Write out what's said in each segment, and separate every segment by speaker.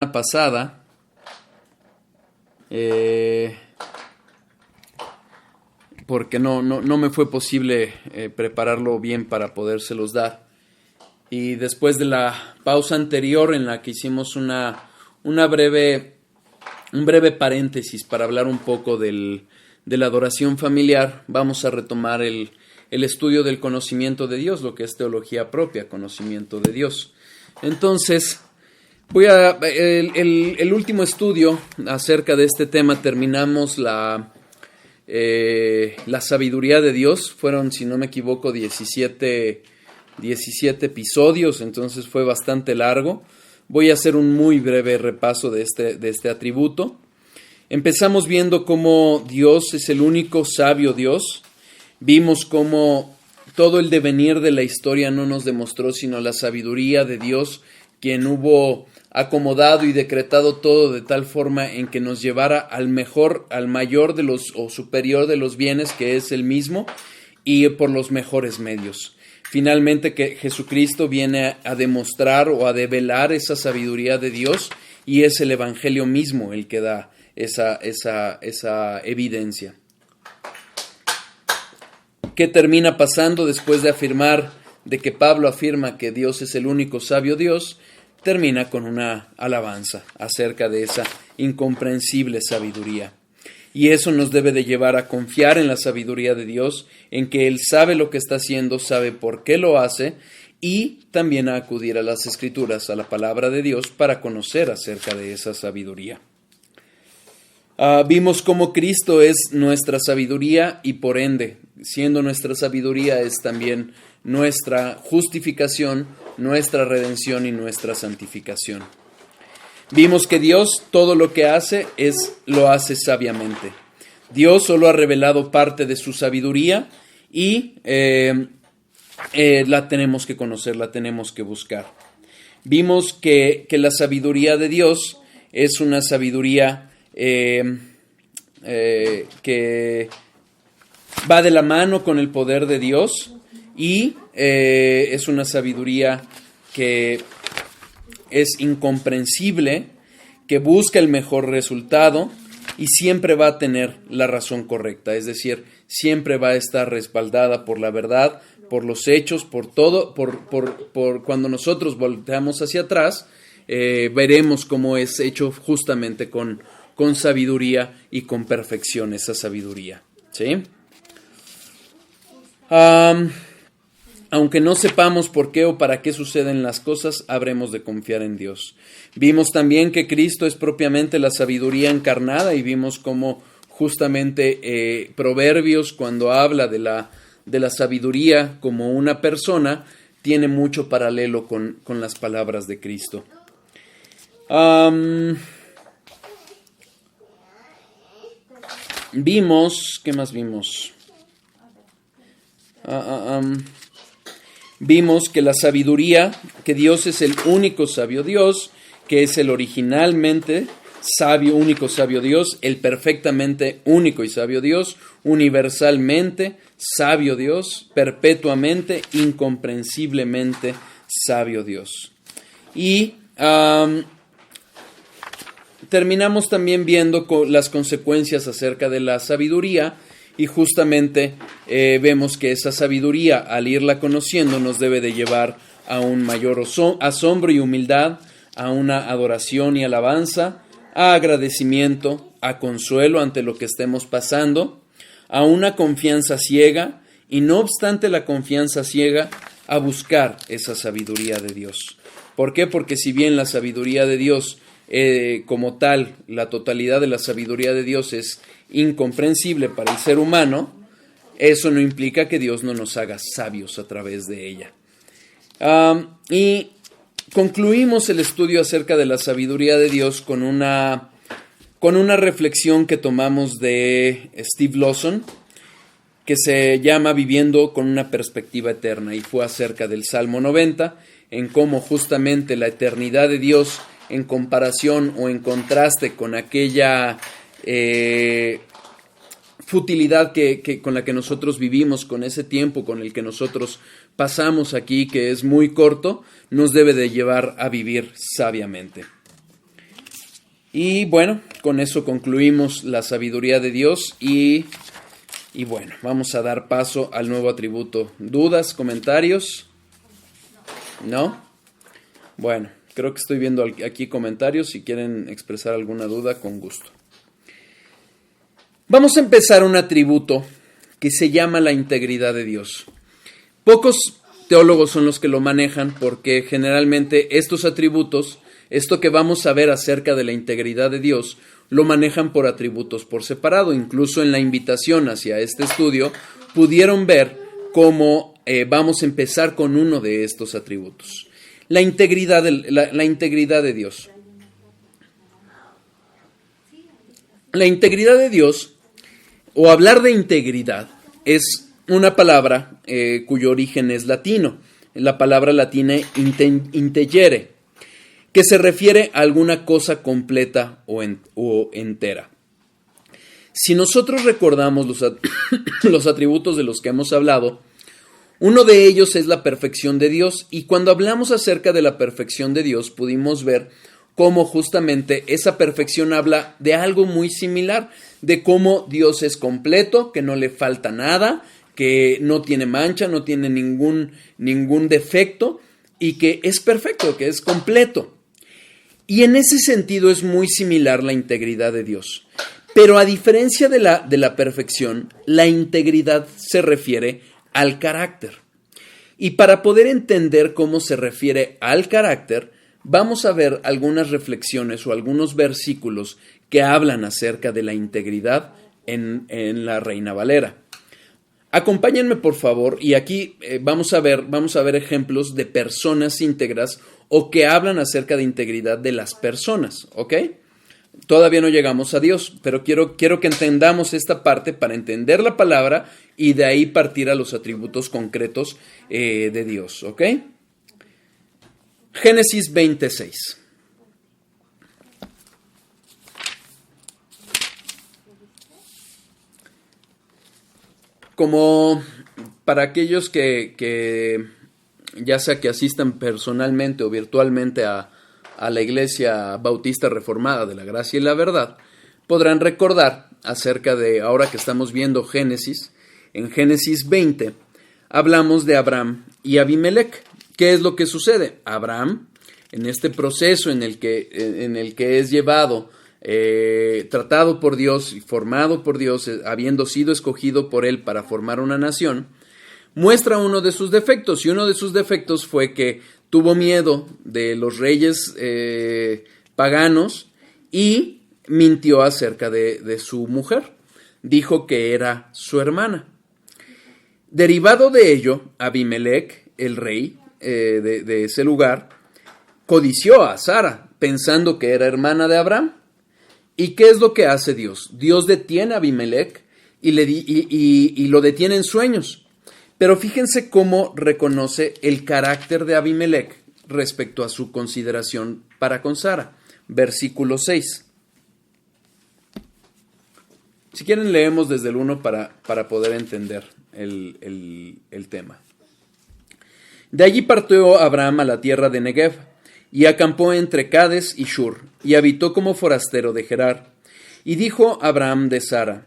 Speaker 1: Pasada, porque no me fue posible prepararlo bien para podérselos dar. Y después de la pausa anterior en la que hicimos un breve paréntesis para hablar un poco de la adoración familiar, vamos a retomar el estudio del conocimiento de Dios, lo que es teología propia, conocimiento de Dios. Entonces, el último estudio acerca de este tema terminamos la sabiduría de Dios. Fueron, si no me equivoco, 17 episodios, entonces fue bastante largo. Voy a hacer un muy breve repaso de este atributo. Empezamos viendo cómo Dios es el único sabio Dios. Vimos cómo todo el devenir de la historia no nos demostró sino la sabiduría de Dios, quien hubo acomodado y decretado todo de tal forma en que nos llevara al mayor de los o superior de los bienes, que es el mismo, y por los mejores medios. Finalmente, que Jesucristo viene a demostrar o a develar esa sabiduría de Dios, y es el Evangelio mismo el que da esa evidencia. ¿Qué termina pasando después de que Pablo afirma que Dios es el único sabio Dios? Termina con una alabanza acerca de esa incomprensible sabiduría. Y eso nos debe de llevar a confiar en la sabiduría de Dios, en que Él sabe lo que está haciendo, sabe por qué lo hace, y también a acudir a las Escrituras, a la palabra de Dios, para conocer acerca de esa sabiduría. Vimos cómo Cristo es nuestra sabiduría y por ende, siendo nuestra sabiduría, es también nuestra justificación, nuestra redención y nuestra santificación. Vimos que Dios todo lo que hace lo hace sabiamente. Dios solo ha revelado parte de su sabiduría y la tenemos que conocer, la tenemos que buscar. Vimos que la sabiduría de Dios es una sabiduría que va de la mano con el poder de Dios y es una sabiduría que es incomprensible, que busca el mejor resultado y siempre va a tener la razón correcta, es decir, siempre va a estar respaldada por la verdad, por los hechos, por todo, por cuando nosotros volteamos hacia atrás, veremos cómo es hecho justamente con sabiduría y con perfección esa sabiduría, ¿sí? Aunque no sepamos por qué o para qué suceden las cosas, habremos de confiar en Dios. Vimos también que Cristo es propiamente la sabiduría encarnada y vimos cómo justamente Proverbios, cuando habla de la sabiduría como una persona, tiene mucho paralelo con las palabras de Cristo. ¿Qué más vimos? Vimos que la sabiduría, que Dios es el único sabio Dios, que es el originalmente sabio, único sabio Dios, el perfectamente único y sabio Dios, universalmente sabio Dios, perpetuamente, incomprensiblemente sabio Dios. Y terminamos también viendo las consecuencias acerca de la sabiduría. Y justamente vemos que esa sabiduría, al irla conociendo, nos debe de llevar a un mayor asombro y humildad, a una adoración y alabanza, a agradecimiento, a consuelo ante lo que estemos pasando, a una confianza ciega y, no obstante la confianza ciega, a buscar esa sabiduría de Dios. ¿Por qué? Porque si bien la sabiduría de Dios como tal, la totalidad de la sabiduría de Dios es incomprensible para el ser humano, eso no implica que Dios no nos haga sabios a través de ella. Y concluimos el estudio acerca de la sabiduría de Dios con una reflexión que tomamos de Steve Lawson, que se llama Viviendo con una perspectiva eterna, y fue acerca del Salmo 90, en cómo justamente la eternidad de Dios, en comparación o en contraste con aquella futilidad con la que nosotros vivimos, con ese tiempo con el que nosotros pasamos aquí, que es muy corto, nos debe de llevar a vivir sabiamente. Y bueno, con eso concluimos la sabiduría de Dios y bueno, vamos a dar paso al nuevo atributo. ¿Dudas, comentarios? ¿No? Bueno, creo que estoy viendo aquí comentarios. Si quieren expresar alguna duda, con gusto. Vamos a empezar un atributo que se llama la integridad de Dios. Pocos teólogos son los que lo manejan porque generalmente estos atributos, esto que vamos a ver acerca de la integridad de Dios, lo manejan por atributos por separado. Incluso en la invitación hacia este estudio pudieron ver cómo vamos a empezar con uno de estos atributos. La integridad de Dios. La integridad de Dios, o hablar de integridad, es una palabra cuyo origen es latino. La palabra latina integere, que se refiere a alguna cosa completa o entera. Si nosotros recordamos los atributos de los que hemos hablado, uno de ellos es la perfección de Dios, y cuando hablamos acerca de la perfección de Dios pudimos ver cómo justamente esa perfección habla de algo muy similar, de cómo Dios es completo, que no le falta nada, que no tiene mancha, no tiene ningún defecto, y que es perfecto, que es completo. Y en ese sentido es muy similar la integridad de Dios. Pero a diferencia de la perfección, la integridad se refiere al carácter. Y para poder entender cómo se refiere al carácter, vamos a ver algunas reflexiones o algunos versículos que hablan acerca de la integridad en la Reina Valera. Acompáñenme, por favor, y aquí vamos a ver ejemplos de personas íntegras o que hablan acerca de integridad de las personas, ¿ok? Todavía no llegamos a Dios, pero quiero que entendamos esta parte para entender la palabra y de ahí partir a los atributos concretos de Dios, ¿ok? Génesis 26. Como para aquellos que ya sea que asistan personalmente o virtualmente a la Iglesia Bautista Reformada de la Gracia y la Verdad, podrán recordar acerca de, ahora que estamos viendo Génesis, en Génesis 20, hablamos de Abraham y Abimelec. ¿Qué es lo que sucede? Abraham, en este proceso en el que es llevado, tratado por Dios y formado por Dios, habiendo sido escogido por Él para formar una nación, muestra uno de sus defectos, y uno de sus defectos fue que tuvo miedo de los reyes paganos y mintió acerca de su mujer. Dijo que era su hermana. Derivado de ello, Abimelec, el rey de ese lugar, codició a Sara, pensando que era hermana de Abraham. ¿Y qué es lo que hace Dios? Dios detiene a Abimelec y lo detiene en sueños. Pero fíjense cómo reconoce el carácter de Abimelec respecto a su consideración para con Sara. Versículo 6. Si quieren leemos desde el 1 para poder entender el tema. De allí partió Abraham a la tierra de Negev, y acampó entre Cades y Shur, y habitó como forastero de Gerar. Y dijo Abraham de Sara,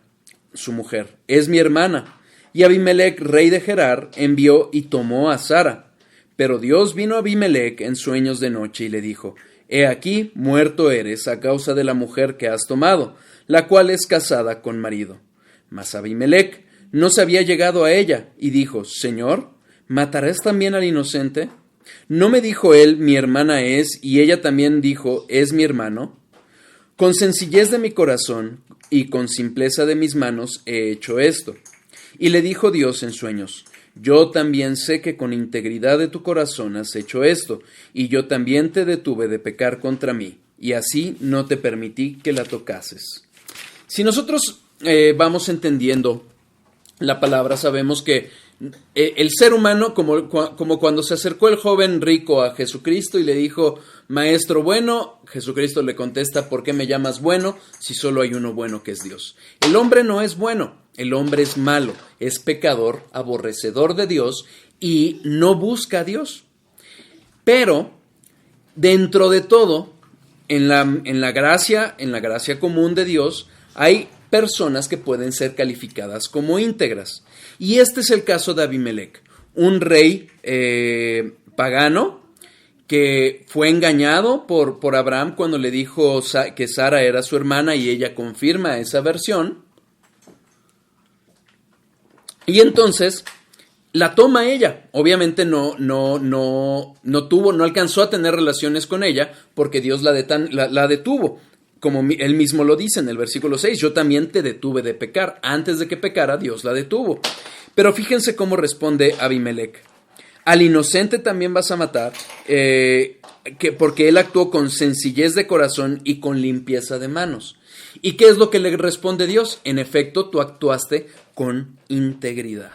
Speaker 1: su mujer, es mi hermana. Y Abimelec, rey de Gerar, envió y tomó a Sara. Pero Dios vino a Abimelec en sueños de noche y le dijo, he aquí, muerto eres a causa de la mujer que has tomado, la cual es casada con marido. Mas Abimelec no se había llegado a ella, y dijo, Señor, ¿matarás también al inocente? ¿No me dijo él, mi hermana es, y ella también dijo, es mi hermano? Con sencillez de mi corazón y con simpleza de mis manos he hecho esto. Y le dijo Dios en sueños, yo también sé que con integridad de tu corazón has hecho esto, y yo también te detuve de pecar contra mí, y así no te permití que la tocases. Si nosotros vamos entendiendo la palabra, sabemos que el ser humano, como cuando se acercó el joven rico a Jesucristo y le dijo, maestro bueno, Jesucristo le contesta, ¿por qué me llamas bueno si solo hay uno bueno que es Dios? El hombre no es bueno, el hombre es malo, es pecador, aborrecedor de Dios y no busca a Dios. Pero, dentro de todo, en la gracia común de Dios, hay personas que pueden ser calificadas como íntegras. Y este es el caso de Abimelech, un rey pagano que fue engañado por Abraham cuando le dijo que Sara era su hermana, y ella confirma esa versión. Y entonces la toma ella. Obviamente no alcanzó a tener relaciones con ella porque Dios la detuvo. Como él mismo lo dice en el versículo 6, yo también te detuve de pecar. Antes de que pecara, Dios la detuvo. Pero fíjense cómo responde Abimelech. Al inocente también vas a matar, porque él actuó con sencillez de corazón y con limpieza de manos. ¿Y qué es lo que le responde Dios? En efecto, tú actuaste con integridad.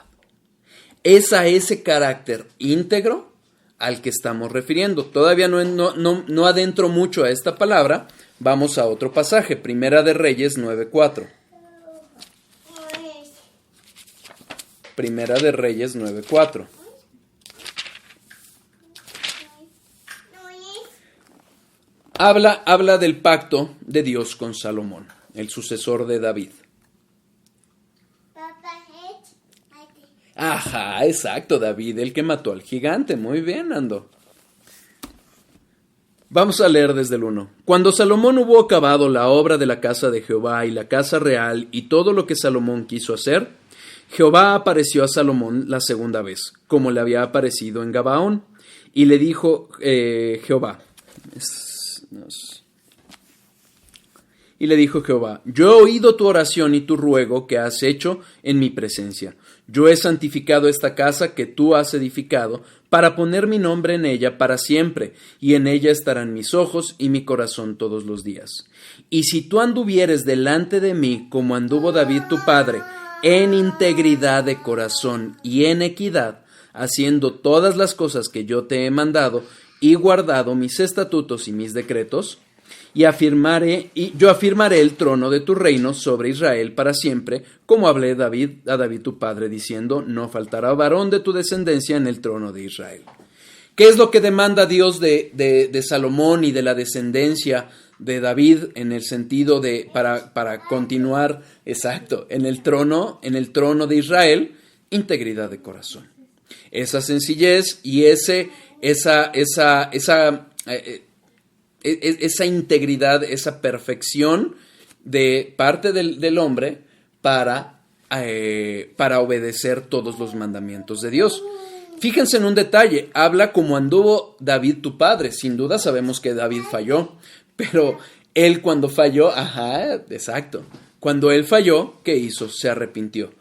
Speaker 1: Es a ese carácter íntegro al que estamos refiriendo. Todavía no adentro mucho a esta palabra. Vamos a otro pasaje, Primera de Reyes 9:4. Primera de Reyes 9:4. Habla del pacto de Dios con Salomón, el sucesor de David. Ajá, exacto, David, el que mató al gigante. Muy bien, Ando. Vamos a leer desde el 1. Cuando Salomón hubo acabado la obra de la casa de Jehová y la casa real y todo lo que Salomón quiso hacer, Jehová apareció a Salomón la segunda vez, como le había aparecido en Gabaón, y le dijo Jehová, yo he oído tu oración y tu ruego que has hecho en mi presencia. Yo he santificado esta casa que tú has edificado para poner mi nombre en ella para siempre, y en ella estarán mis ojos y mi corazón todos los días. Y si tú anduvieres delante de mí como anduvo David tu padre, en integridad de corazón y en equidad, haciendo todas las cosas que yo te he mandado, y guardado mis estatutos y mis decretos, yo afirmaré el trono de tu reino sobre Israel para siempre, como hablé a David tu padre, diciendo, no faltará varón de tu descendencia en el trono de Israel. ¿Qué es lo que demanda Dios de Salomón y de la descendencia de David en el sentido de para continuar exacto en el trono de Israel? Integridad de corazón. Esa sencillez y esa integridad, esa perfección de parte del hombre para obedecer todos los mandamientos de Dios. Fíjense en un detalle, habla como anduvo David tu padre. Sin duda sabemos que David falló, pero él cuando falló, cuando él falló, ¿qué hizo? Se arrepintió.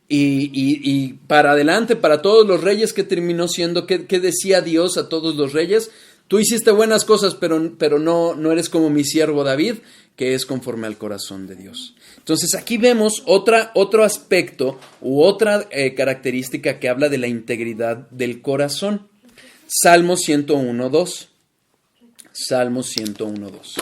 Speaker 1: Y para adelante, para todos los reyes, ¿qué terminó siendo? ¿Qué decía Dios a todos los reyes? Tú hiciste buenas cosas, pero no eres como mi siervo David, que es conforme al corazón de Dios. Entonces aquí vemos otro aspecto u otra característica que habla de la integridad del corazón. Salmo 101:2. Salmo 101:2.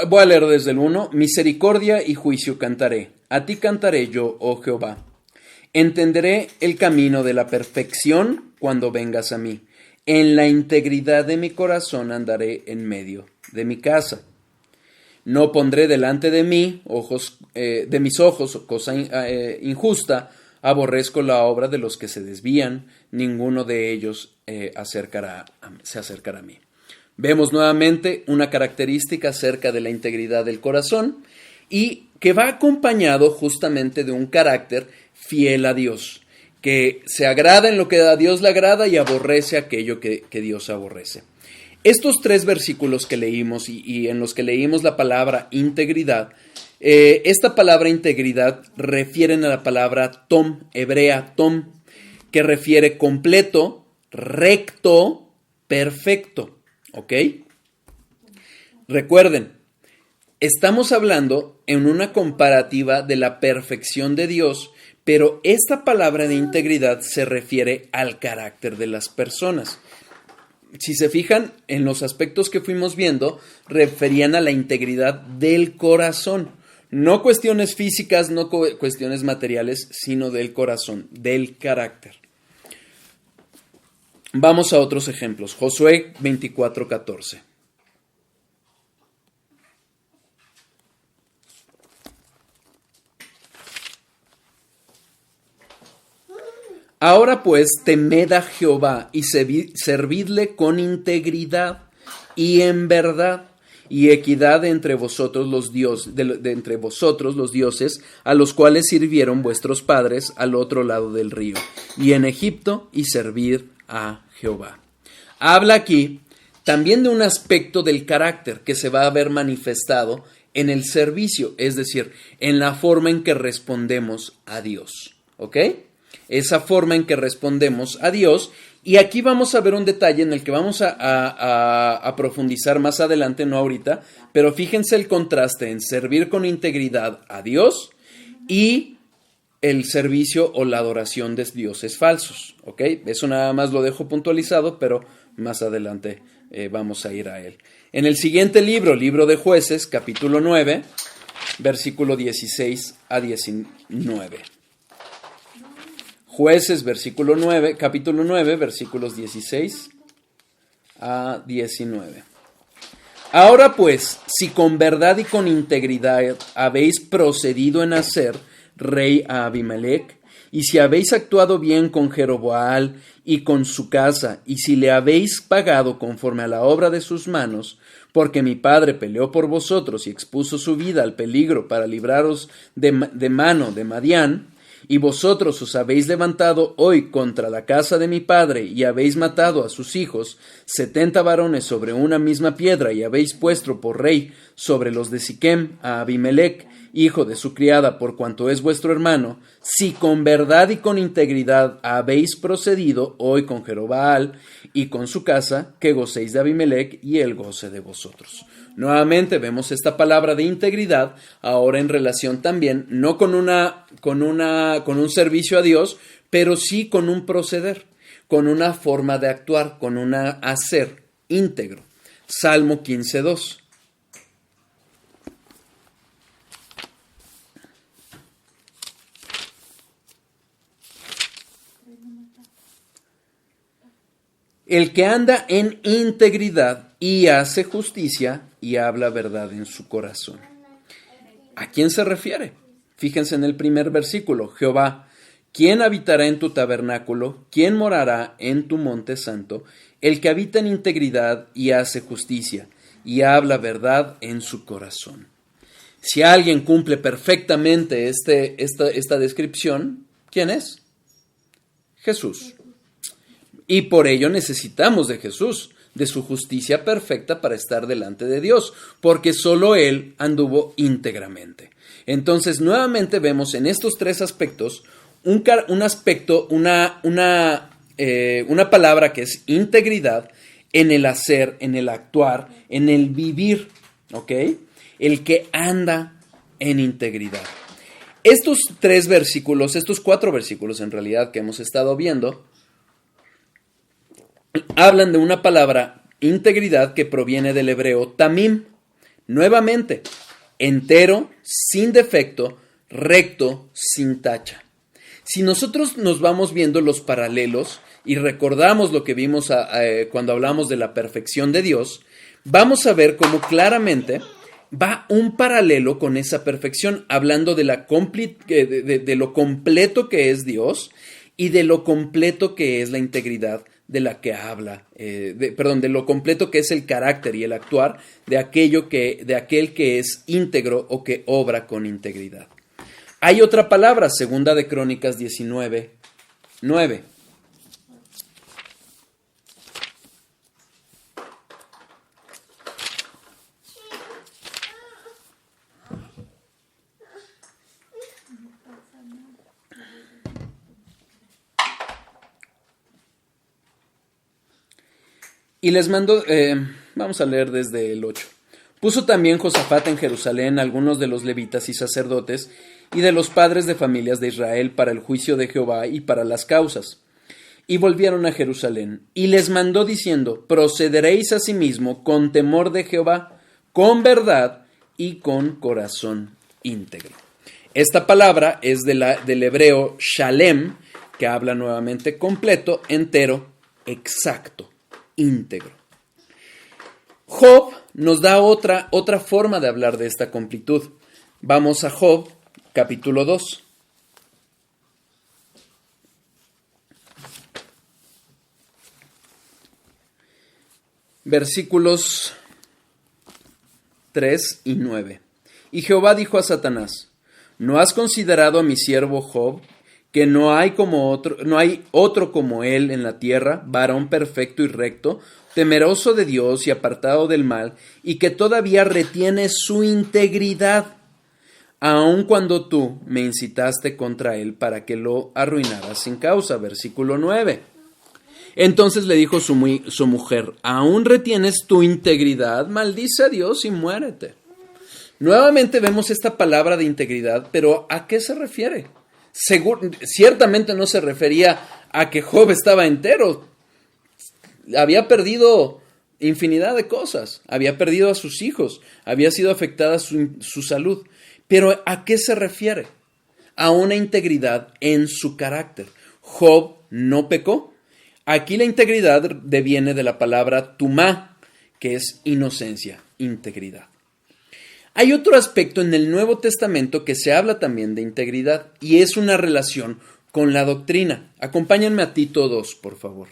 Speaker 1: Voy a leer desde el 1. Misericordia y juicio cantaré. A ti cantaré yo, oh Jehová. Entenderé el camino de la perfección cuando vengas a mí. En la integridad de mi corazón andaré en medio de mi casa. No pondré delante de mí de mis ojos cosa injusta. Aborrezco la obra de los que se desvían. Ninguno de ellos se acercará a mí. Vemos nuevamente una característica acerca de la integridad del corazón y que va acompañado justamente de un carácter fiel a Dios, que se agrada en lo que a Dios le agrada y aborrece aquello que Dios aborrece. Estos 3 versículos que leímos y en los que leímos la palabra integridad, esta palabra integridad refieren a la palabra tom, hebrea tom, que refiere completo, recto, perfecto. ¿Ok? Recuerden, estamos hablando en una comparativa de la perfección de Dios, pero esta palabra de integridad se refiere al carácter de las personas. si se fijan en los aspectos que fuimos viendo, referían a la integridad del corazón. No cuestiones físicas, no cuestiones materiales, sino del corazón, del carácter. Vamos a otros ejemplos. Josué 24:14. Ahora pues, temed a Jehová y servidle con integridad y en verdad y equidad entre vosotros los entre vosotros los dioses a los cuales sirvieron vuestros padres al otro lado del río y en Egipto, y servid a Jehová. Habla aquí también de un aspecto del carácter que se va a ver manifestado en el servicio, es decir, en la forma en que respondemos a Dios, ¿ok? Esa forma en que respondemos a Dios. Y aquí vamos a ver un detalle en el que vamos a profundizar más adelante, no ahorita, pero fíjense el contraste en servir con integridad a Dios y el servicio o la adoración de dioses falsos, ¿ok? Eso nada más lo dejo puntualizado, pero más adelante vamos a ir a él. En el siguiente libro de Jueces, capítulo 9, versículo 16 a 19. Jueces, capítulo 9, versículos 16 a 19. Ahora pues, si con verdad y con integridad habéis procedido en hacer rey a Abimelech, y si habéis actuado bien con Jeroboam y con su casa, y si le habéis pagado conforme a la obra de sus manos, porque mi padre peleó por vosotros y expuso su vida al peligro para libraros de mano de Madián, y vosotros os habéis levantado hoy contra la casa de mi padre, y habéis matado a sus hijos, 70 varones sobre una misma piedra, y habéis puesto por rey sobre los de Siquem a Abimelech, hijo de su criada, por cuanto es vuestro hermano, si con verdad y con integridad habéis procedido hoy con Jeroboam y con su casa, que gocéis de Abimelech y él goce de vosotros. Nuevamente vemos esta palabra de integridad ahora en relación también, no con un servicio a Dios, pero sí con un proceder, con una forma de actuar, con un hacer íntegro. Salmo 15:2. El que anda en integridad y hace justicia y habla verdad en su corazón. ¿A quién se refiere? Fíjense en el primer versículo. Jehová, ¿quién habitará en tu tabernáculo? ¿Quién morará en tu monte santo? El que habita en integridad y hace justicia y habla verdad en su corazón. Si alguien cumple perfectamente esta descripción, ¿quién es? Jesús. Y por ello necesitamos de Jesús, de su justicia perfecta para estar delante de Dios, porque solo Él anduvo íntegramente. Entonces, nuevamente vemos en estos tres aspectos un aspecto, una palabra que es integridad en el hacer, en el actuar, en el vivir, ¿ok? El que anda en integridad. Estos cuatro versículos en realidad que hemos estado viendo, hablan de una palabra, integridad, que proviene del hebreo tamim. Nuevamente, entero, sin defecto, recto, sin tacha. Si nosotros nos vamos viendo los paralelos y recordamos lo que vimos cuando hablamos de la perfección de Dios, vamos a ver cómo claramente va un paralelo con esa perfección, hablando de lo completo que es Dios y de lo completo que es la integridad de la que habla, de lo completo que es el carácter y el actuar de aquel que es íntegro o que obra con integridad. Hay otra palabra, segunda de Crónicas 19:9. Y les mandó, vamos a leer desde el 8. Puso también Josafat en Jerusalén algunos de los levitas y sacerdotes y de los padres de familias de Israel para el juicio de Jehová y para las causas. Y volvieron a Jerusalén, y les mandó diciendo, procederéis asimismo con temor de Jehová, con verdad y con corazón íntegro. Esta palabra es del hebreo shalem, que habla nuevamente completo, entero, exacto, íntegro. Job nos da otra forma de hablar de esta completud. Vamos a Job, capítulo 2. Versículos 3 y 9. Y Jehová dijo a Satanás, ¿no has considerado a mi siervo Job, que no hay otro como él en la tierra, varón perfecto y recto, temeroso de Dios y apartado del mal, y que todavía retiene su integridad, aun cuando tú me incitaste contra él para que lo arruinaras sin causa? Versículo 9. Entonces le dijo su mujer, ¿aún retienes tu integridad? Maldice a Dios y muérete. Nuevamente vemos esta palabra de integridad, pero ¿a qué se refiere? Ciertamente no se refería a que Job estaba entero. Había perdido infinidad de cosas, había perdido a sus hijos, había sido afectada su salud. Pero ¿a qué se refiere? A una integridad en su carácter. Job no pecó. Aquí la integridad deviene de la palabra tumá, que es inocencia, integridad. Hay otro aspecto en el Nuevo Testamento que se habla también de integridad, y es una relación con la doctrina. Acompáñenme a Tito 2, por favor.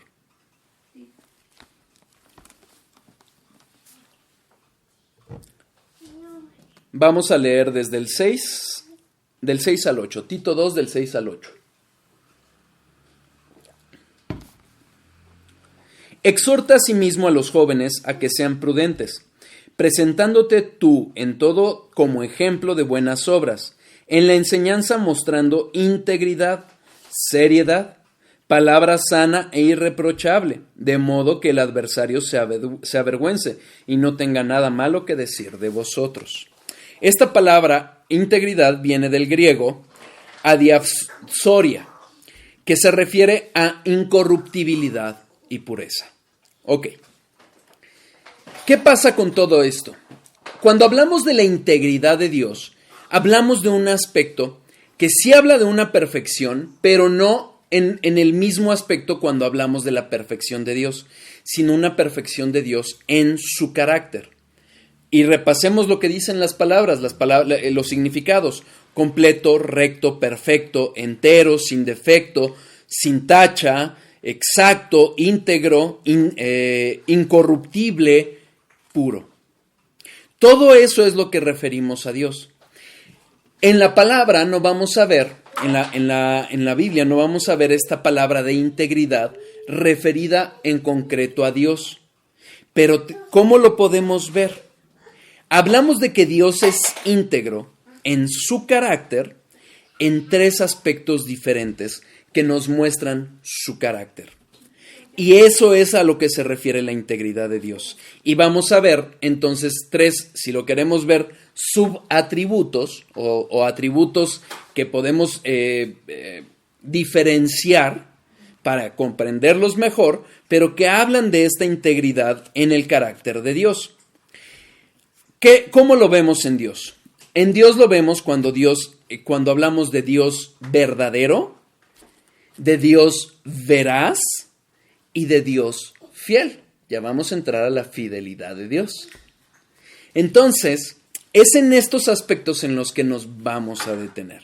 Speaker 1: Vamos a leer desde del 6 al 8. Tito 2, del 6 al 8. Exhorta asimismo a los jóvenes a que sean prudentes, presentándote tú en todo como ejemplo de buenas obras, en la enseñanza mostrando integridad, seriedad, palabra sana e irreprochable, de modo que el adversario se avergüence y no tenga nada malo que decir de vosotros. Esta palabra integridad viene del griego adiapsoria, que se refiere a incorruptibilidad y pureza. Ok. ¿Qué pasa con todo esto? Cuando hablamos de la integridad de Dios, hablamos de un aspecto que sí habla de una perfección, pero no en el mismo aspecto cuando hablamos de la perfección de Dios, sino una perfección de Dios en su carácter. Y repasemos lo que dicen las palabras, los significados: completo, recto, perfecto, entero, sin defecto, sin tacha, exacto, íntegro, incorruptible, puro. Todo eso es lo que referimos a Dios. En la palabra no vamos a ver, en la Biblia no vamos a ver esta palabra de integridad referida en concreto a Dios. Pero ¿cómo lo podemos ver? Hablamos de que Dios es íntegro en su carácter en tres aspectos diferentes que nos muestran su carácter. Y eso es a lo que se refiere la integridad de Dios. Y vamos a ver entonces tres, si lo queremos ver, subatributos o atributos que podemos diferenciar para comprenderlos mejor, pero que hablan de esta integridad en el carácter de Dios. ¿Cómo lo vemos en Dios? En Dios lo vemos cuando hablamos de Dios verdadero, de Dios veraz y de Dios fiel. Ya vamos a entrar a la fidelidad de Dios. Entonces, es en estos aspectos en los que nos vamos a detener.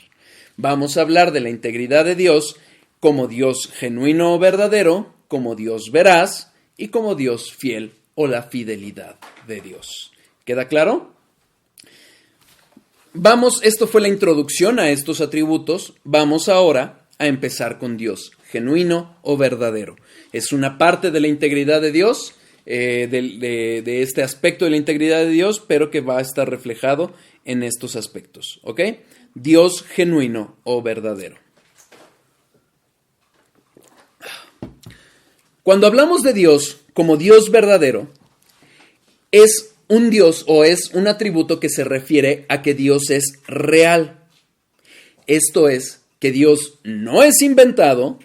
Speaker 1: Vamos a hablar de la integridad de Dios como Dios genuino o verdadero, como Dios veraz y como Dios fiel o la fidelidad de Dios. ¿Queda claro? Esto fue la introducción a estos atributos. Vamos ahora a empezar con Dios, genuino o verdadero. Es una parte de la integridad de Dios, de este aspecto de la integridad de Dios, pero que va a estar reflejado en estos aspectos, ¿ok? Dios genuino o verdadero. Cuando hablamos de Dios como Dios verdadero, es un Dios o es un atributo que se refiere a que Dios es real. Esto es, que Dios no es inventado,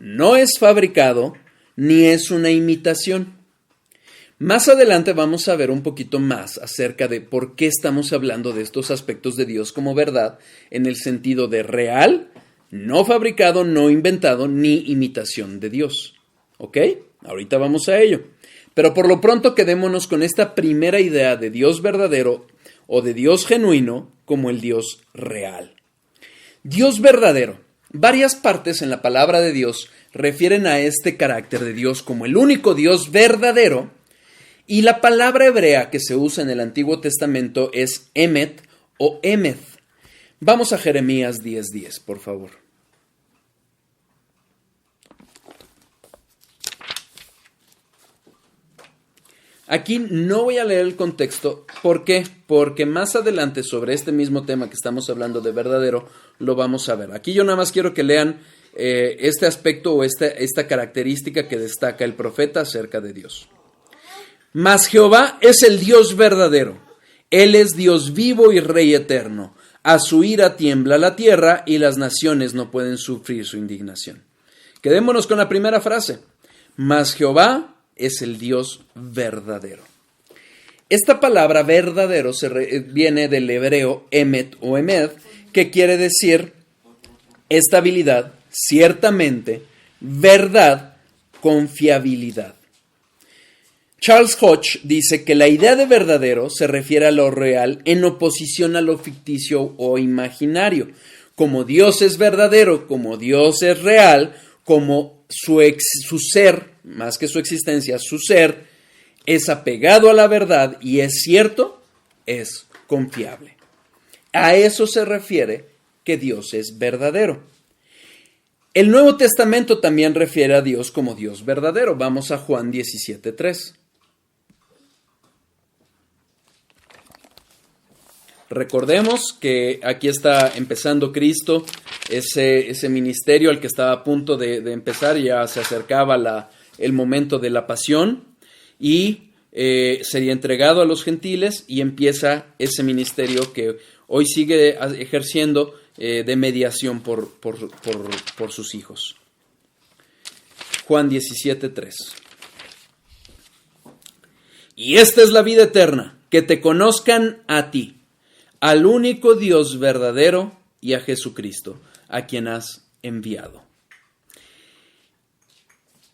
Speaker 1: no es fabricado, ni es una imitación. Más adelante vamos a ver un poquito más acerca de por qué estamos hablando de estos aspectos de Dios como verdad en el sentido de real, no fabricado, no inventado, ni imitación de Dios. ¿Ok? Ahorita vamos a ello. Pero por lo pronto quedémonos con esta primera idea de Dios verdadero o de Dios genuino como el Dios real. Dios verdadero. Varias partes en la palabra de Dios refieren a este carácter de Dios como el único Dios verdadero, y la palabra hebrea que se usa en el Antiguo Testamento es emet o emeth. Vamos a Jeremías 10:10, por favor. Aquí no voy a leer el contexto. ¿Por qué? Porque más adelante sobre este mismo tema que estamos hablando de verdadero, lo vamos a ver. Aquí yo nada más quiero que lean este aspecto o esta característica que destaca el profeta acerca de Dios. Mas Jehová es el Dios verdadero. Él es Dios vivo y Rey eterno. A su ira tiembla la tierra y las naciones no pueden sufrir su indignación. Quedémonos con la primera frase. Mas Jehová es el Dios verdadero. Esta palabra verdadero viene del hebreo emet o emed, que quiere decir estabilidad, ciertamente, verdad, confiabilidad. Charles Hodge dice que la idea de verdadero se refiere a lo real en oposición a lo ficticio o imaginario. Como Dios es verdadero, como Dios es real, como su ser, más que su existencia, su ser, es apegado a la verdad y es cierto, es confiable. A eso se refiere que Dios es verdadero. El Nuevo Testamento también refiere a Dios como Dios verdadero. Vamos a Juan 17:3. Recordemos que aquí está empezando Cristo, ese ministerio al que estaba a punto de empezar, ya se acercaba el momento de la pasión y sería entregado a los gentiles y empieza ese ministerio que hoy sigue ejerciendo de mediación por sus hijos. Juan 17:3. Y esta es la vida eterna, que te conozcan a ti, al único Dios verdadero y a Jesucristo, a quien has enviado.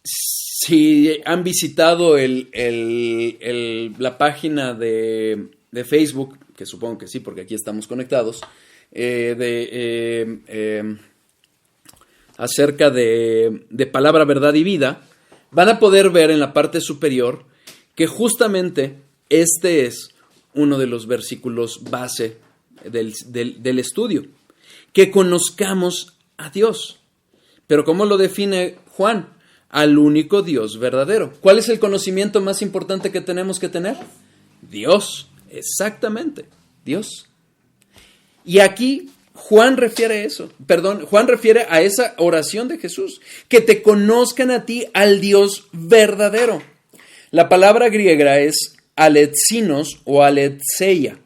Speaker 1: Si han visitado la página de Facebook, que supongo que sí, porque aquí estamos conectados, acerca de Palabra, Verdad y Vida, van a poder ver en la parte superior que justamente este es uno de los versículos base del estudio, que conozcamos a Dios. Pero ¿cómo lo define Juan? Al único Dios verdadero. ¿Cuál es el conocimiento más importante que tenemos que tener? Dios, exactamente, Dios. Y aquí Juan refiere a esa oración de Jesús, que te conozcan a ti, al Dios verdadero. La palabra griega es aletzinos o aletzeia,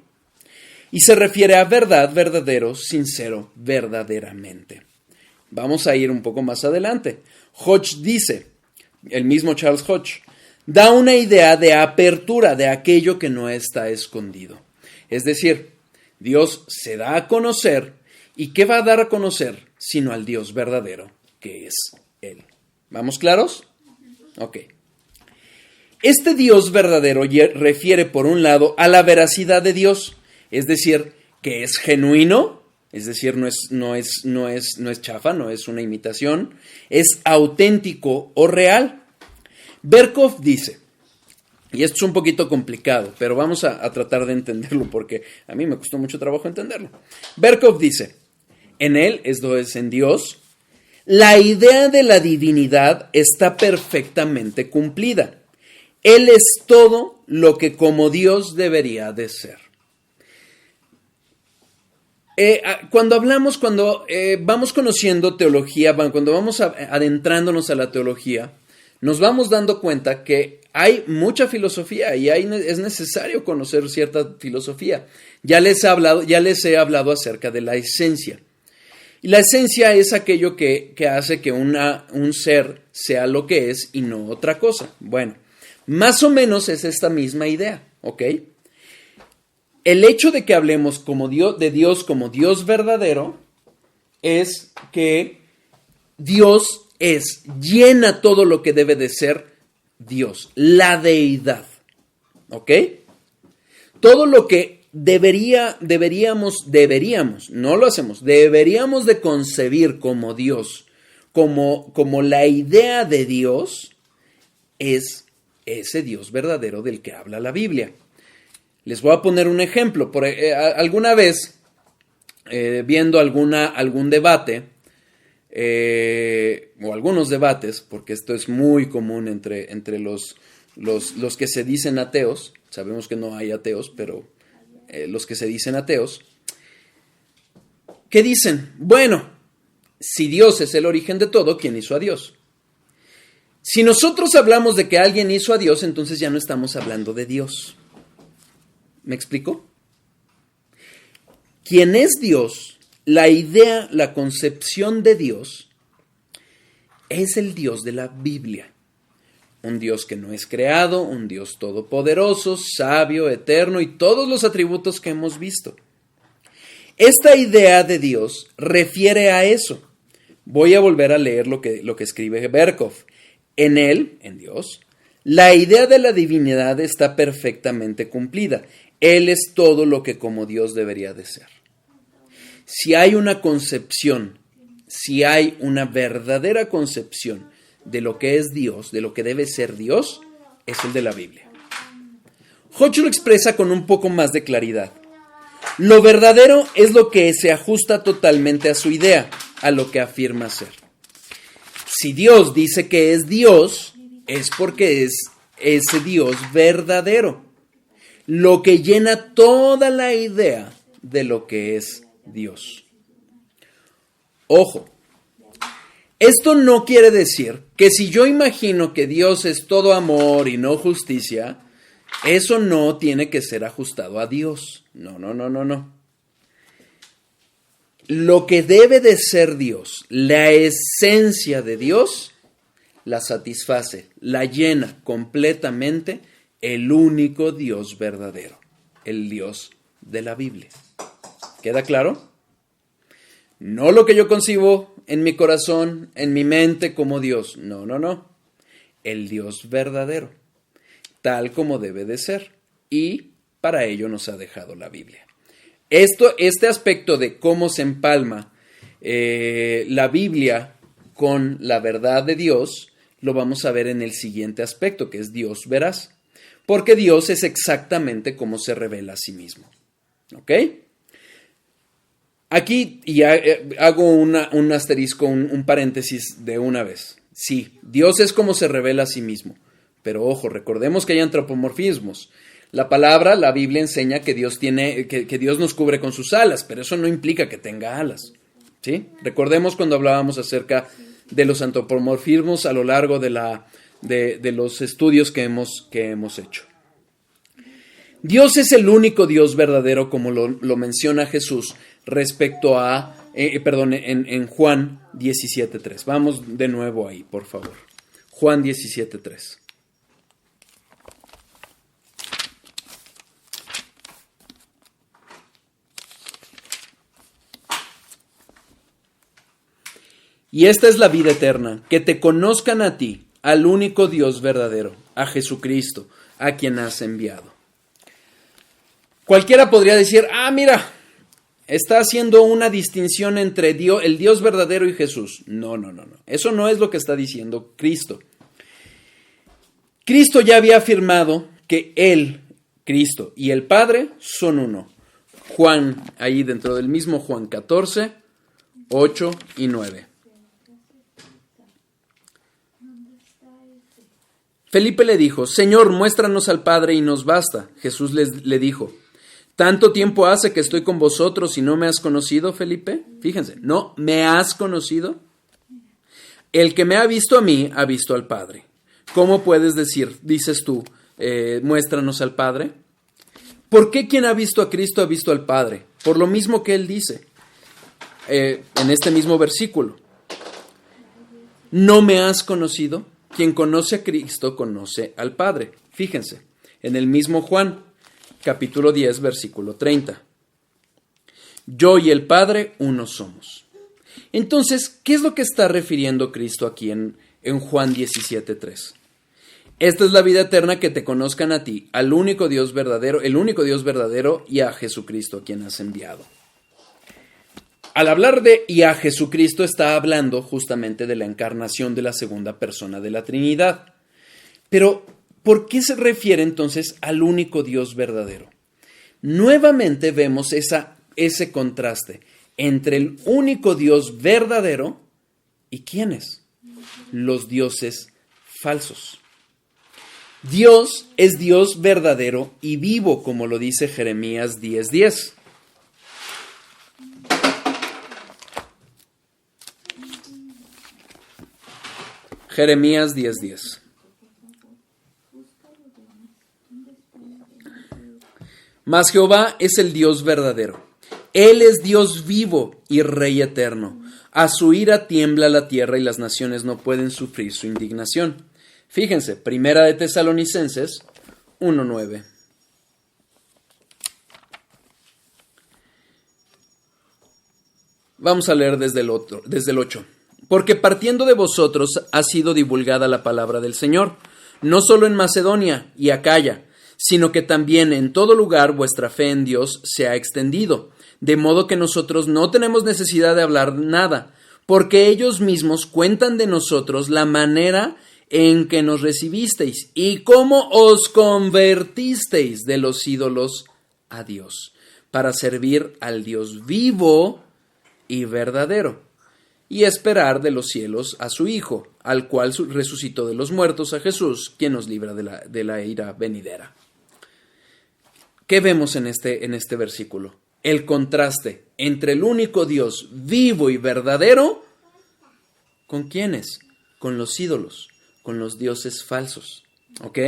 Speaker 1: y se refiere a verdad, verdadero, sincero, verdaderamente. Vamos a ir un poco más adelante. Hodge dice, el mismo Charles Hodge, da una idea de apertura de aquello que no está escondido. Es decir, Dios se da a conocer, ¿y qué va a dar a conocer? Sino al Dios verdadero, que es Él. ¿Vamos claros? Ok. Este Dios verdadero refiere, por un lado, a la veracidad de Dios, es decir, que es genuino, es decir, no es chafa, no es una imitación, es auténtico o real. Berkhoff dice, y esto es un poquito complicado, pero vamos a tratar de entenderlo porque a mí me costó mucho trabajo entenderlo. Berkhoff dice, en Él, esto es en Dios, la idea de la divinidad está perfectamente cumplida. Él es todo lo que como Dios debería de ser. Cuando vamos conociendo teología, cuando vamos adentrándonos a la teología, nos vamos dando cuenta que hay mucha filosofía y es necesario conocer cierta filosofía. Ya les he hablado acerca de la esencia. Y la esencia es aquello que hace que un ser sea lo que es y no otra cosa. Bueno, más o menos es esta misma idea, ¿ok? El hecho de que hablemos de Dios como Dios verdadero es que Dios llena todo lo que debe de ser Dios, la deidad, ¿ok? Todo lo que deberíamos, no lo hacemos, deberíamos de concebir como Dios, como la idea de Dios, es ese Dios verdadero del que habla la Biblia. Les voy a poner un ejemplo. Alguna vez, viendo algún debate, o algunos debates, porque esto es muy común entre los que se dicen ateos, sabemos que no hay ateos, pero los que se dicen ateos, ¿qué dicen? Bueno, si Dios es el origen de todo, ¿quién hizo a Dios? Si nosotros hablamos de que alguien hizo a Dios, entonces ya no estamos hablando de Dios. ¿Me explico? ¿Quién es Dios? La idea, la concepción de Dios es el Dios de la Biblia. Un Dios que no es creado, un Dios todopoderoso, sabio, eterno y todos los atributos que hemos visto. Esta idea de Dios refiere a eso. Voy a volver a leer lo que escribe Berkhof. En él, en Dios, la idea de la divinidad está perfectamente cumplida. Él es todo lo que como Dios debería de ser. Si hay una concepción, si hay una verdadera concepción de lo que es Dios, de lo que debe ser Dios, es el de la Biblia. Hodge lo expresa con un poco más de claridad. Lo verdadero es lo que se ajusta totalmente a su idea, a lo que afirma ser. Si Dios dice que es Dios, es porque es ese Dios verdadero, lo que llena toda la idea de lo que es Dios. Ojo, esto no quiere decir que si yo imagino que Dios es todo amor y no justicia, eso no tiene que ser ajustado a Dios. No. Lo que debe de ser Dios, la esencia de Dios, la satisface, la llena completamente el único Dios verdadero, el Dios de la Biblia. ¿Queda claro? No lo que yo concibo en mi corazón, en mi mente como Dios. No. El Dios verdadero, tal como debe de ser. Y para ello nos ha dejado la Biblia. Este aspecto de cómo se empalma la Biblia con la verdad de Dios, lo vamos a ver en el siguiente aspecto, que es Dios veraz. Porque Dios es exactamente como se revela a sí mismo. ¿Ok? Aquí ya hago un asterisco, un paréntesis de una vez. Sí, Dios es como se revela a sí mismo. Pero ojo, recordemos que hay antropomorfismos. La Biblia enseña que Dios que Dios nos cubre con sus alas, pero eso no implica que tenga alas. ¿Sí? Recordemos cuando hablábamos acerca de los antropomorfismos a lo largo de los estudios que hemos hecho. Dios es el único Dios verdadero, como lo menciona Jesús respecto a, en Juan 17:3. Vamos de nuevo ahí, por favor. Juan 17:3. Y esta es la vida eterna, que te conozcan a ti, al único Dios verdadero, a Jesucristo, a quien has enviado. Cualquiera podría decir, mira, está haciendo una distinción entre el Dios verdadero y Jesús. No. Eso no es lo que está diciendo Cristo. Cristo ya había afirmado que Él, Cristo y el Padre son uno. Juan, ahí dentro del mismo Juan 14, 8 y 9. Felipe le dijo, Señor, muéstranos al Padre y nos basta. Jesús le dijo, ¿tanto tiempo hace que estoy con vosotros y no me has conocido, Felipe? Fíjense, ¿no me has conocido? El que me ha visto a mí, ha visto al Padre. ¿Cómo puedes dices tú, muéstranos al Padre? ¿Por qué quien ha visto a Cristo ha visto al Padre? Por lo mismo que él dice. en este mismo versículo. ¿No me has conocido? Quien conoce a Cristo conoce al Padre. Fíjense, en el mismo Juan, capítulo 10, versículo 30. Yo y el Padre uno somos. Entonces, ¿qué es lo que está refiriendo Cristo aquí en Juan 17, 3? Esta es la vida eterna, que te conozcan a ti, al único Dios verdadero, el único Dios verdadero, y a Jesucristo, a quien has enviado. Al hablar de y a Jesucristo, está hablando justamente de la encarnación de la segunda persona de la Trinidad. Pero, ¿por qué se refiere entonces al único Dios verdadero? Nuevamente vemos ese contraste entre el único Dios verdadero y ¿quiénes? Los dioses falsos. Dios es Dios verdadero y vivo, como lo dice Jeremías 10:10. Jeremías 10:10. Mas Jehová es el Dios verdadero. Él es Dios vivo y Rey eterno. A su ira tiembla la tierra y las naciones no pueden sufrir su indignación. Fíjense, Primera de Tesalonicenses 1:9. Vamos a leer desde el 8. Porque partiendo de vosotros ha sido divulgada la palabra del Señor, no solo en Macedonia y Acaya, sino que también en todo lugar vuestra fe en Dios se ha extendido, de modo que nosotros no tenemos necesidad de hablar nada, porque ellos mismos cuentan de nosotros la manera en que nos recibisteis y cómo os convertisteis de los ídolos a Dios, para servir al Dios vivo y verdadero, y esperar de los cielos a su Hijo, al cual resucitó de los muertos, a Jesús, quien nos libra de la ira venidera. ¿Qué vemos en este versículo? El contraste entre el único Dios vivo y verdadero, ¿con quiénes? Con los ídolos, con los dioses falsos. ¿Ok?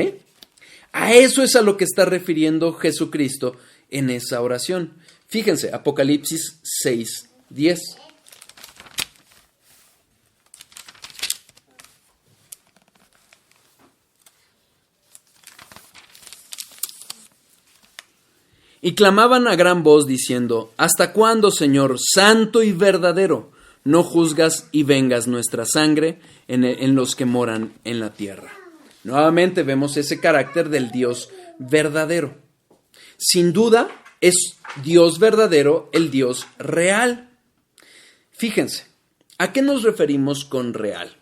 Speaker 1: A eso es a lo que está refiriendo Jesucristo en esa oración. Fíjense, Apocalipsis 6:10. Y clamaban a gran voz diciendo: ¿Hasta cuándo, Señor, santo y verdadero, no juzgas y vengas nuestra sangre en los que moran en la tierra? Nuevamente vemos ese carácter del Dios verdadero. Sin duda es Dios verdadero el Dios real. Fíjense, ¿a qué nos referimos con real?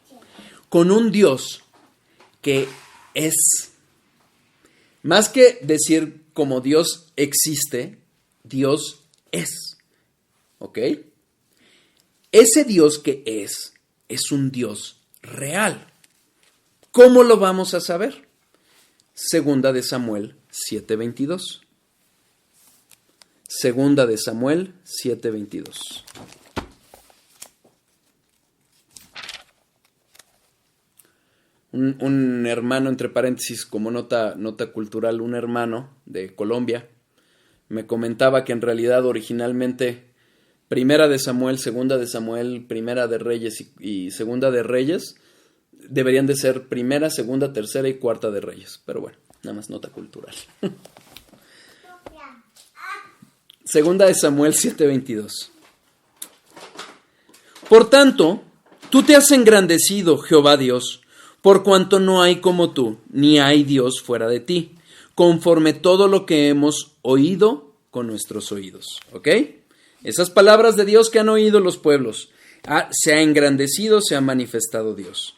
Speaker 1: Con un Dios que es. Más que decir como Dios existe, Dios es. ¿Ok? Ese Dios que es un Dios real. ¿Cómo lo vamos a saber? Segunda de Samuel 7:22. Segunda de Samuel 7:22. Un hermano, entre paréntesis, como nota cultural, un hermano de Colombia, me comentaba que en realidad originalmente Primera de Samuel, Segunda de Samuel, Primera de Reyes y Segunda de Reyes deberían de ser Primera, Segunda, Tercera y Cuarta de Reyes. Pero bueno, nada más nota cultural. Segunda de Samuel 7:22. Por tanto, tú te has engrandecido, Jehová Dios, por cuanto no hay como tú, ni hay Dios fuera de ti, conforme todo lo que hemos oído con nuestros oídos. ¿Ok? Esas palabras de Dios que han oído los pueblos. Se ha engrandecido, se ha manifestado Dios.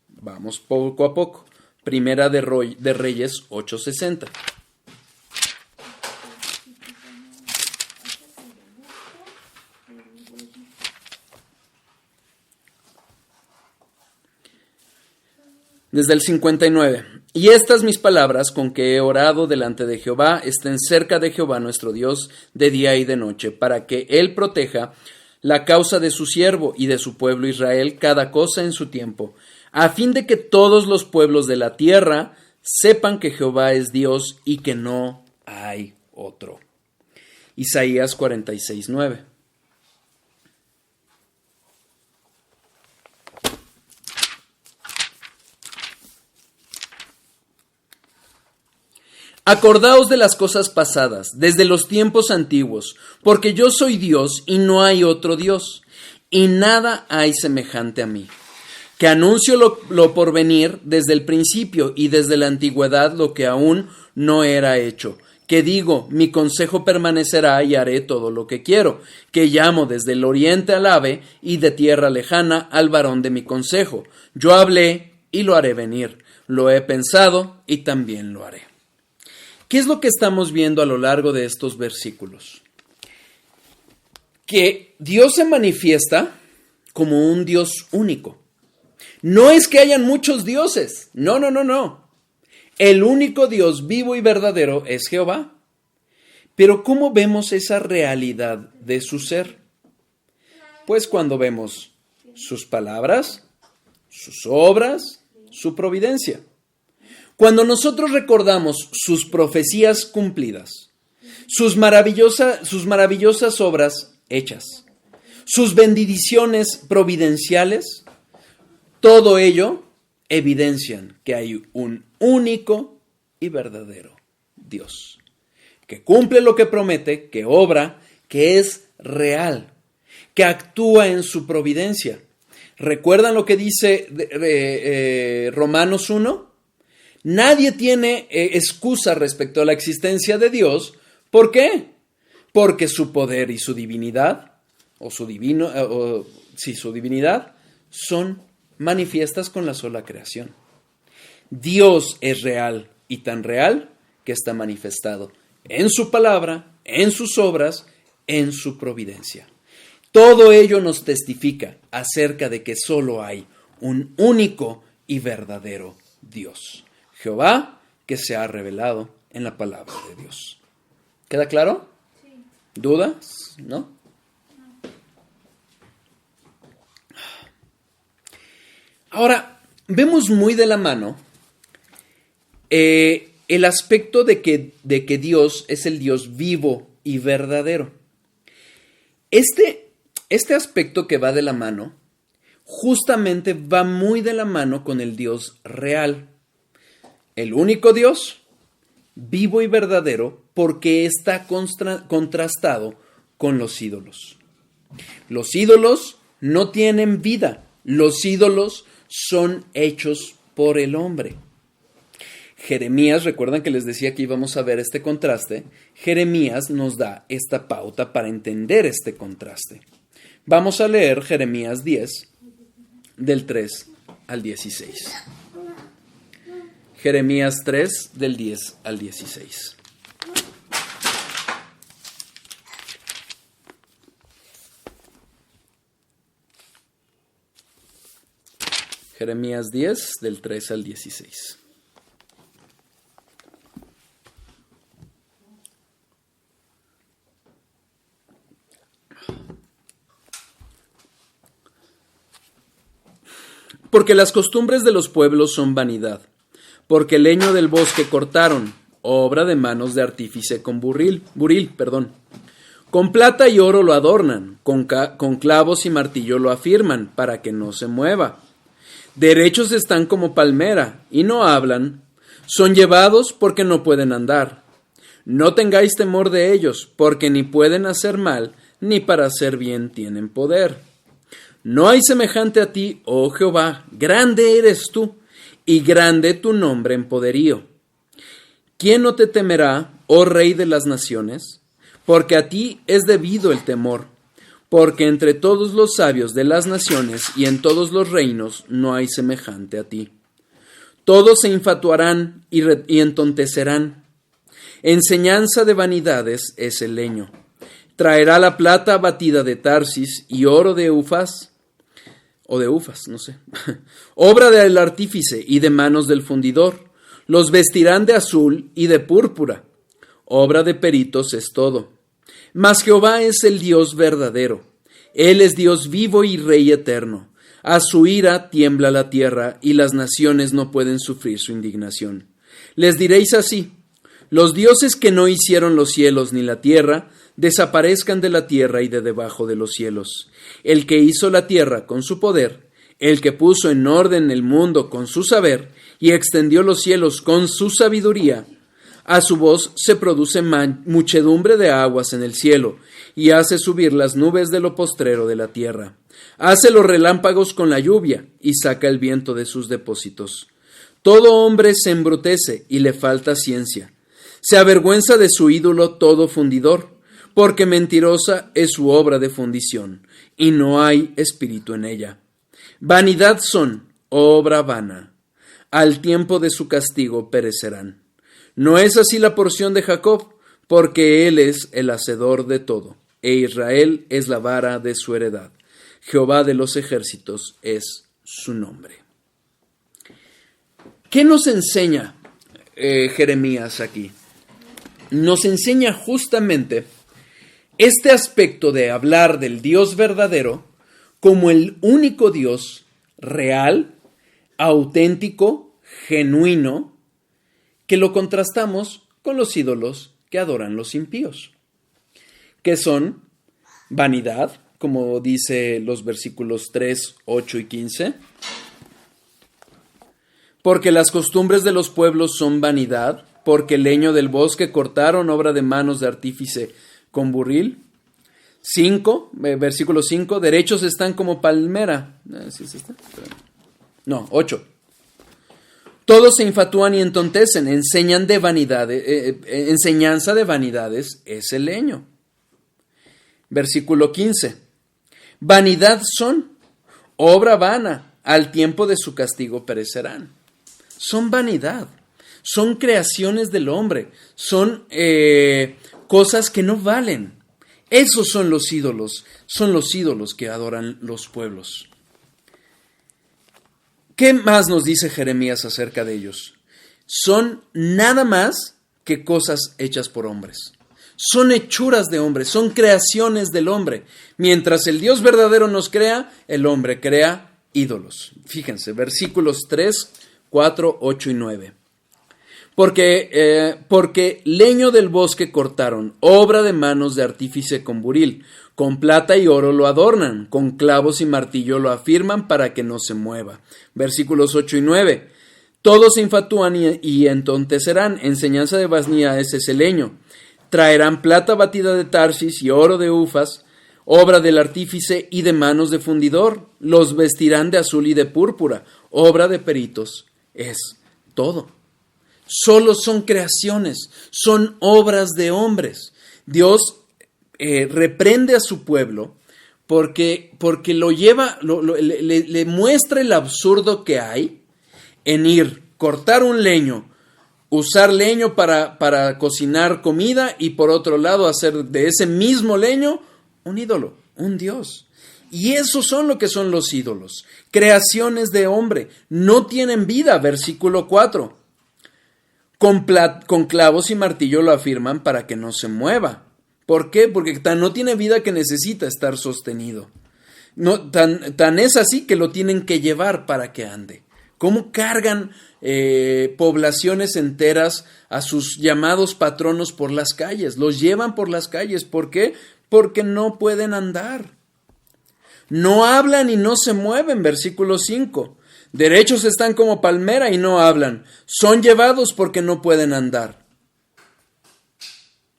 Speaker 1: Vamos poco a poco. Primera de Reyes 8:60. Desde el 59. Y estas mis palabras con que he orado delante de Jehová estén cerca de Jehová nuestro Dios de día y de noche, para que Él proteja la causa de su siervo y de su pueblo Israel, cada cosa en su tiempo, a fin de que todos los pueblos de la tierra sepan que Jehová es Dios y que no hay otro. Isaías 46:9. Acordaos de las cosas pasadas, desde los tiempos antiguos, porque yo soy Dios y no hay otro Dios, y nada hay semejante a mí, que anuncio lo por venir desde el principio y desde la antigüedad lo que aún no era hecho, que digo, mi consejo permanecerá y haré todo lo que quiero, que llamo desde el oriente al ave y de tierra lejana al varón de mi consejo. Yo hablé y lo haré venir, lo he pensado y también lo haré. ¿Qué es lo que estamos viendo a lo largo de estos versículos? Que Dios se manifiesta como un Dios único. No es que hayan muchos dioses, no. El único Dios vivo y verdadero es Jehová. Pero ¿cómo vemos esa realidad de su ser? Pues cuando vemos sus palabras, sus obras, su providencia. Cuando nosotros recordamos sus profecías cumplidas, sus maravillosas obras hechas, sus bendiciones providenciales, todo ello evidencian que hay un único y verdadero Dios, que cumple lo que promete, que obra, que es real, que actúa en su providencia. ¿Recuerdan lo que dice Romanos 1? Nadie tiene excusa respecto a la existencia de Dios. ¿Por qué? Porque su poder y su divinidad, su divinidad, son manifiestas con la sola creación. Dios es real y tan real que está manifestado en su palabra, en sus obras, en su providencia. Todo ello nos testifica acerca de que solo hay un único y verdadero Dios. Jehová, que se ha revelado en la palabra de Dios. ¿Queda claro? Sí. ¿Dudas? ¿No? Ahora, vemos muy de la mano el aspecto de que Dios es el Dios vivo y verdadero. Este aspecto que va de la mano, justamente va muy de la mano con el Dios real. El único Dios, vivo y verdadero, porque está contrastado con los ídolos. Los ídolos no tienen vida. Los ídolos son hechos por el hombre. Jeremías, recuerdan que les decía que íbamos a ver este contraste. Jeremías nos da esta pauta para entender este contraste. Vamos a leer Jeremías 10, del 3 al 16. Jeremías 3, del 10 al 16. Jeremías 10, del 3 al 16. Porque las costumbres de los pueblos son vanidad, porque el leño del bosque cortaron, obra de manos de artífice con buril. Con plata y oro lo adornan, con clavos y martillo lo afirman, para que no se mueva. Derechos están como palmera, y no hablan, son llevados porque no pueden andar. No tengáis temor de ellos, porque ni pueden hacer mal, ni para hacer bien tienen poder. No hay semejante a ti, oh Jehová, grande eres tú, y grande tu nombre en poderío. ¿Quién no te temerá, oh Rey de las naciones? Porque a ti es debido el temor, porque entre todos los sabios de las naciones y en todos los reinos no hay semejante a ti. Todos se infatuarán y entontecerán. Enseñanza de vanidades es el leño. Traerá la plata batida de Tarsis y oro de Ufaz, obra del artífice y de manos del fundidor. Los vestirán de azul y de púrpura. Obra de peritos es todo. Mas Jehová es el Dios verdadero. Él es Dios vivo y Rey eterno. A su ira tiembla la tierra y las naciones no pueden sufrir su indignación. Les diréis así: los dioses que no hicieron los cielos ni la tierra, desaparezcan de la tierra y de debajo de los cielos. El que hizo la tierra con su poder, el que puso en orden el mundo con su saber y extendió los cielos con su sabiduría, A su voz se produce muchedumbre de aguas en el cielo, y hace subir las nubes de lo postrero de la tierra. Hace los relámpagos con la lluvia, y saca el viento de sus depósitos. Todo hombre se embrutece y le falta ciencia. Se avergüenza de su ídolo todo fundidor, porque mentirosa es su obra de fundición, y no hay espíritu en ella. Vanidad son, obra vana. Al tiempo de su castigo perecerán. No es así la porción de Jacob, porque él es el hacedor de todo, e Israel es la vara de su heredad. Jehová de los ejércitos es su nombre. ¿Qué nos enseña Jeremías aquí? Nos enseña justamente este aspecto de hablar del Dios verdadero como el único Dios real, auténtico, genuino, que lo contrastamos con los ídolos que adoran los impíos, que son vanidad, como dice los versículos 3, 8 y 15, porque las costumbres de los pueblos son vanidad, porque el leño del bosque cortaron, obra de manos de artífice con buril. 5, versículo 5, derechos están como palmera. ¿Sí es este? No, 8. Todos se infatúan y entontecen, enseñan de vanidades, enseñanza de vanidades es el leño. Versículo 15. Vanidad son, obra vana, al tiempo de su castigo perecerán. Son vanidad, son creaciones del hombre, son cosas que no valen. Esos son los ídolos que adoran los pueblos. ¿Qué más nos dice Jeremías acerca de ellos? Son nada más que cosas hechas por hombres. Son hechuras de hombres, son creaciones del hombre. Mientras el Dios verdadero nos crea, el hombre crea ídolos. Fíjense, versículos 3, 4, 8 y 9. Porque leño del bosque cortaron, obra de manos de artífice con buril. Con plata y oro lo adornan, con clavos y martillo lo afirman para que no se mueva. Versículos 8 y 9. Todos se infatúan y entontecerán, enseñanza de vanidades es el leño. Traerán plata batida de Tarsis y oro de Ufas, obra del artífice y de manos de fundidor. Los vestirán de azul y de púrpura, obra de peritos es todo. Solo son creaciones, son obras de hombres. Dios reprende a su pueblo porque lo lleva, le muestra el absurdo que hay en ir, cortar un leño, usar leño para cocinar comida y por otro lado hacer de ese mismo leño un ídolo, un dios. Y esos son lo que son los ídolos, creaciones de hombre, no tienen vida, versículo 4. Con clavos y martillo lo afirman para que no se mueva. ¿Por qué? Porque no tiene vida que necesita estar sostenido. No, tan es así que lo tienen que llevar para que ande. ¿Cómo cargan poblaciones enteras a sus llamados patronos por las calles? Los llevan por las calles. ¿Por qué? Porque no pueden andar. No hablan y no se mueven, versículo 5. Derechos están como palmera y no hablan. Son llevados porque no pueden andar.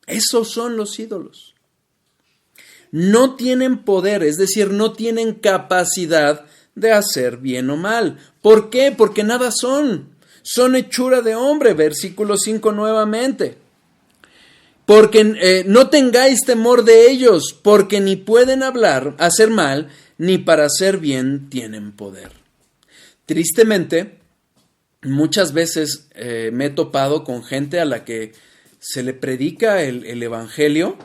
Speaker 1: Esos son los ídolos. No tienen poder, es decir, no tienen capacidad de hacer bien o mal. ¿Por qué? Porque nada son. Son hechura de hombre, versículo 5 nuevamente. Porque no tengáis temor de ellos, porque ni pueden hablar, hacer mal, ni para hacer bien tienen poder. Tristemente, muchas veces me he topado con gente a la que se le predica el evangelio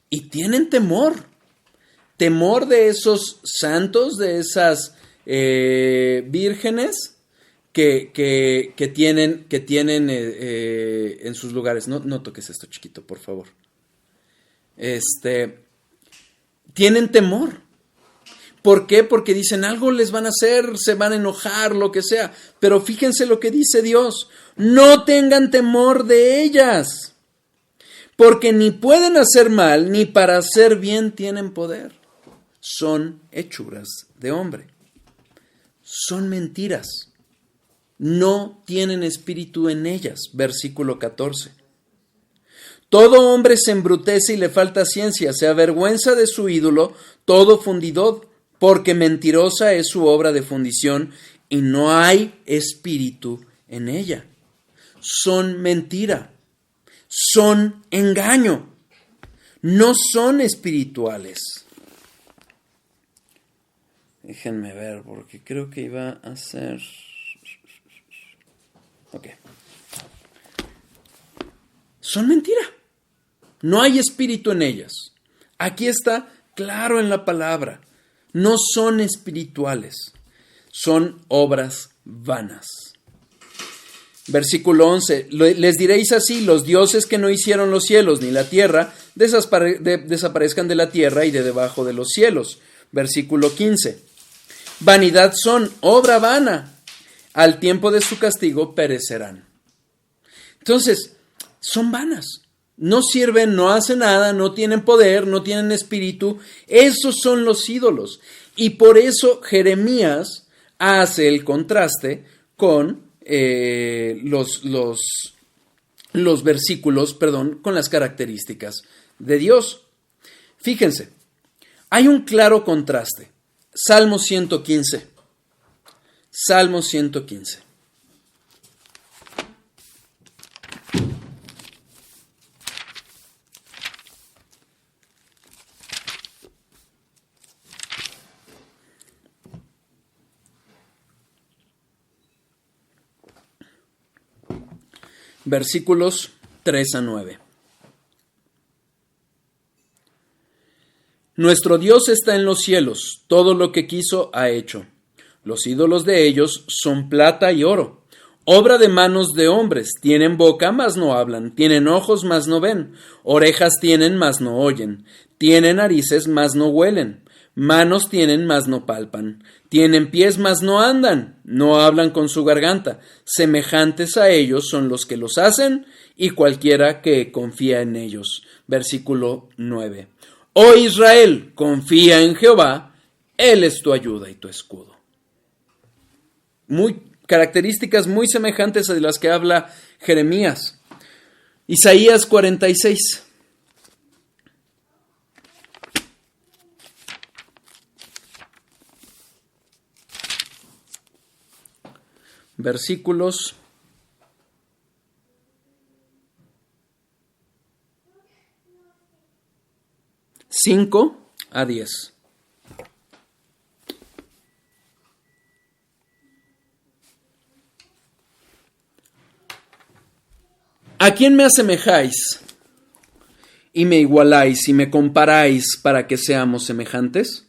Speaker 1: y tienen temor de esos santos, de esas vírgenes que tienen en sus lugares. No toques esto, chiquito, por favor. Tienen temor. ¿Por qué? Porque dicen algo les van a hacer, se van a enojar, lo que sea. Pero fíjense lo que dice Dios. No tengan temor de ellas, porque ni pueden hacer mal, ni para hacer bien tienen poder. Son hechuras de hombre. Son mentiras. no tienen espíritu en ellas. Versículo 14. Todo hombre se embrutece y le falta ciencia, se avergüenza de su ídolo, todo fundidor, porque mentirosa es su obra de fundición y no hay espíritu en ella. Son mentira, son engaño, no son espirituales. Déjenme ver, porque creo que iba a ser... Ok. Son mentira. No hay espíritu en ellas. Aquí está claro en la palabra. No son espirituales. Son obras vanas. Versículo 11. Les diréis así: los dioses que no hicieron los cielos ni la tierra desaparezcan de la tierra y de debajo de los cielos. Versículo 15. Vanidad son, obra vana. Al tiempo de su castigo perecerán. Entonces, son vanas. No sirven, no hacen nada, no tienen poder, no tienen espíritu. Esos son los ídolos. Y por eso Jeremías hace el contraste con los versículos, con las características de Dios. Fíjense, hay un claro contraste. Salmo 115. Salmo 115. Versículos 3 a 9. Nuestro Dios está en los cielos, todo lo que quiso ha hecho. Los ídolos de ellos son plata y oro, obra de manos de hombres. Tienen boca, mas no hablan, tienen ojos, mas no ven, orejas tienen, mas no oyen, tienen narices, mas no huelen, manos tienen, mas no palpan, tienen pies, mas no andan, no hablan con su garganta. Semejantes a ellos son los que los hacen y cualquiera que confía en ellos. Versículo 9. Oh Israel, confía en Jehová, Él es tu ayuda y tu escudo. Características muy semejantes a las que habla Jeremías. Isaías 46. Versículos 5 a 10. ¿A quién me asemejáis y me igualáis y me comparáis para que seamos semejantes?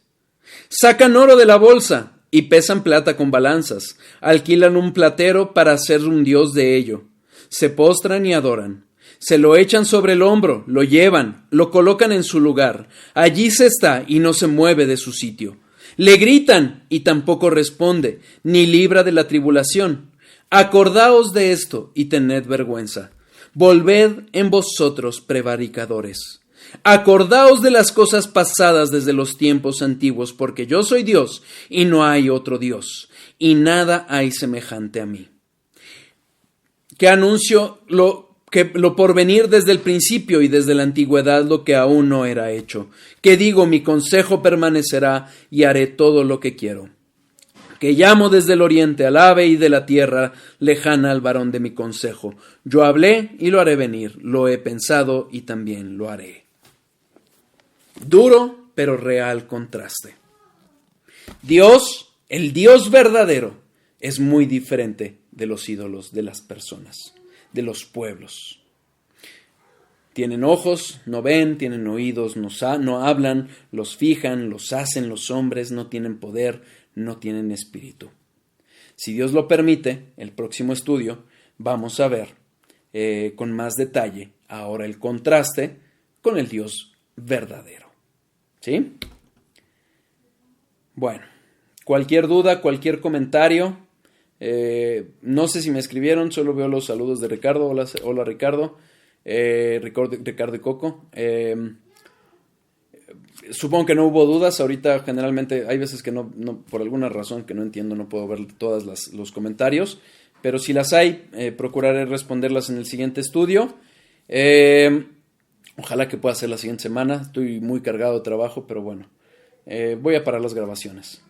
Speaker 1: Sacan oro de la bolsa y pesan plata con balanzas, alquilan un platero para hacer un dios de ello, se postran y adoran. Se lo echan sobre el hombro, lo llevan, lo colocan en su lugar. Allí se está y no se mueve de su sitio. Le gritan y tampoco responde, ni libra de la tribulación. Acordaos de esto y tened vergüenza. Volved en vosotros prevaricadores. Acordaos de las cosas pasadas desde los tiempos antiguos, porque yo soy Dios y no hay otro Dios, y nada hay semejante a mí. Que anuncio lo porvenir desde el principio y desde la antigüedad lo que aún no era hecho. Que digo, mi consejo permanecerá y haré todo lo que quiero. Que llamo desde el oriente al ave y de la tierra lejana al varón de mi consejo. Yo hablé y lo haré venir, lo he pensado y también lo haré. Duro pero real contraste. Dios, el Dios verdadero, es muy diferente de los ídolos de las personas, de los pueblos. Tienen ojos, no ven, tienen oídos, no hablan, los fijan, los hacen los hombres, no tienen poder, no tienen espíritu. Si Dios lo permite, el próximo estudio vamos a ver con más detalle ahora el contraste con el Dios verdadero. ¿Sí? Bueno, cualquier duda, cualquier comentario, no sé si me escribieron, solo veo los saludos de Ricardo. Hola Ricardo, Ricardo y Coco. Supongo que no hubo dudas. Ahorita generalmente hay veces que no por alguna razón que no entiendo, no puedo ver todos los comentarios, pero si las hay, procuraré responderlas en el siguiente estudio. Ojalá que pueda ser la siguiente semana. Estoy muy cargado de trabajo, pero bueno, voy a parar las grabaciones.